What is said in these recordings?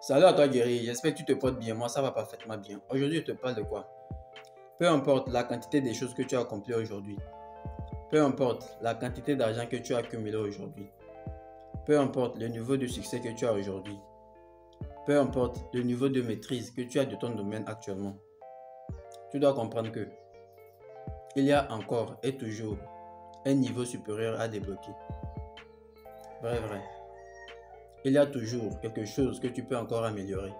Salut à toi guerrier, j'espère que tu te portes bien, moi ça va parfaitement bien. Aujourd'hui je te parle de quoi? Peu importe la quantité des choses que tu as accomplies aujourd'hui, peu importe la quantité d'argent que tu as accumulé aujourd'hui, peu importe le niveau de succès que tu as aujourd'hui, peu importe le niveau de maîtrise que tu as de ton domaine actuellement, tu dois comprendre que il y a encore et toujours un niveau supérieur à débloquer. Vrai. Il y a toujours quelque chose que tu peux encore améliorer.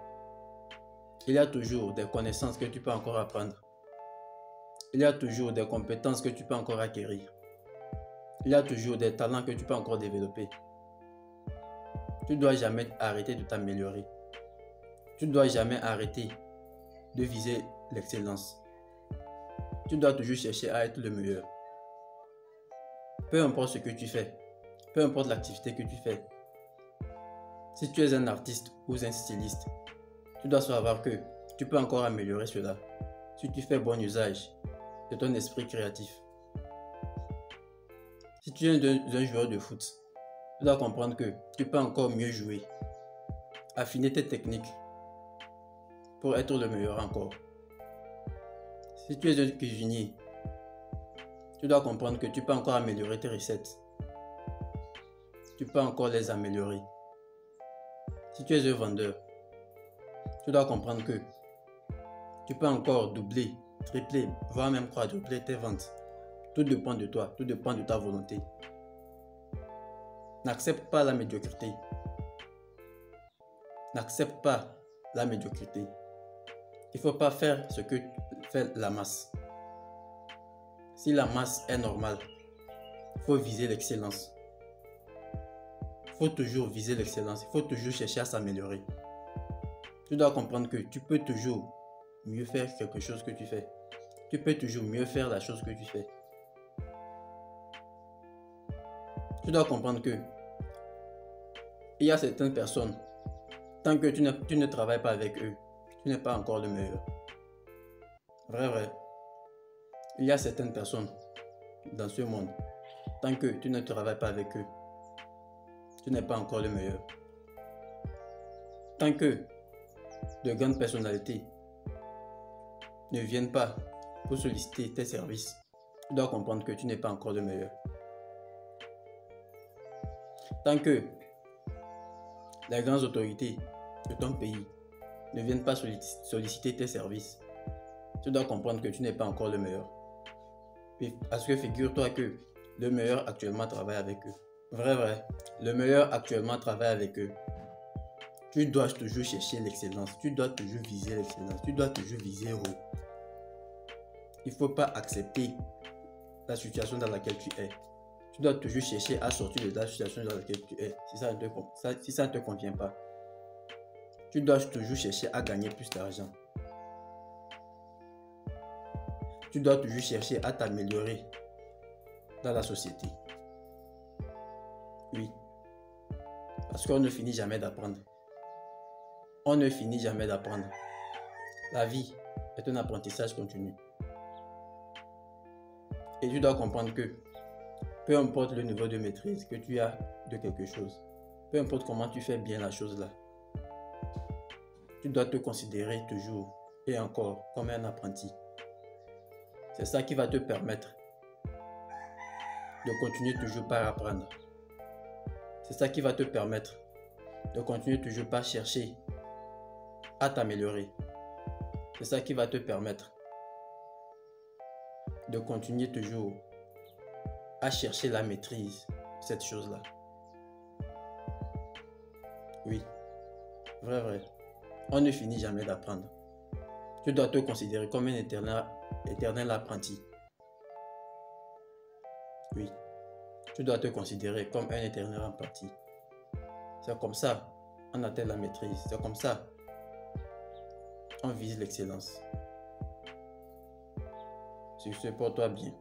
Il y a toujours des connaissances que tu peux encore apprendre. Il y a toujours des compétences que tu peux encore acquérir. Il y a toujours des talents que tu peux encore développer. Tu ne dois jamais arrêter de t'améliorer. Tu ne dois jamais arrêter de viser l'excellence. Tu dois toujours chercher à être le meilleur. Peu importe ce que tu fais, peu importe l'activité que tu fais. Si tu es un artiste ou un styliste, tu dois savoir que tu peux encore améliorer cela si tu fais bon usage de ton esprit créatif. Si tu es un joueur de foot, tu dois comprendre que tu peux encore mieux jouer, affiner tes techniques pour être le meilleur encore. Si tu es un cuisinier, tu dois comprendre que tu peux encore améliorer tes recettes. Tu peux encore les améliorer. Si tu es un vendeur, tu dois comprendre que tu peux encore doubler, tripler, voire même quadrupler tes ventes. Tout dépend de toi, tout dépend de ta volonté. N'accepte pas la médiocrité. N'accepte pas la médiocrité. Il ne faut pas faire ce que fait la masse. Si la masse est normale, il faut viser l'excellence. Il faut toujours viser l'excellence. Il faut toujours chercher à s'améliorer. Tu dois comprendre que tu peux toujours mieux faire quelque chose que tu fais. Tu peux toujours mieux faire la chose que tu fais. Tu dois comprendre que il y a certaines personnes, tant que tu ne travailles pas avec eux, tu n'es pas encore le meilleur. Vrai. Il y a certaines personnes dans ce monde, tant que tu ne travailles pas avec eux, tu n'es pas encore le meilleur. Tant que de grandes personnalités ne viennent pas pour solliciter tes services, tu dois comprendre que tu n'es pas encore le meilleur. Tant que les grandes autorités de ton pays ne viennent pas solliciter tes services, tu dois comprendre que tu n'es pas encore le meilleur. Parce que figure-toi que le meilleur actuellement travaille avec eux. Vrai. Le meilleur actuellement travaille avec eux. Tu dois toujours chercher l'excellence. Tu dois toujours viser l'excellence. Tu dois toujours viser haut. Il ne faut pas accepter la situation dans laquelle tu es. Tu dois toujours chercher à sortir de la situation dans laquelle tu es. Si ça ne te convient pas. Tu dois toujours chercher à gagner plus d'argent. Tu dois toujours chercher à t'améliorer dans la société. Oui. Parce qu'on ne finit jamais d'apprendre. On ne finit jamais d'apprendre. La vie est un apprentissage continu. Et tu dois comprendre que peu importe le niveau de maîtrise que tu as de quelque chose, peu importe comment tu fais bien la chose là, tu dois te considérer toujours et encore comme un apprenti. C'est ça qui va te permettre de continuer toujours par apprendre. C'est ça qui va te permettre de continuer toujours par chercher à t'améliorer. C'est ça qui va te permettre de continuer toujours à chercher la maîtrise de cette chose-là. Oui, vrai. On ne finit jamais d'apprendre. Tu dois te considérer comme un éternel apprenti. Oui, tu dois te considérer comme un éternel apprenti. C'est comme ça on atteint la maîtrise. C'est comme ça on vise l'excellence. Sur ce, porte-toi bien.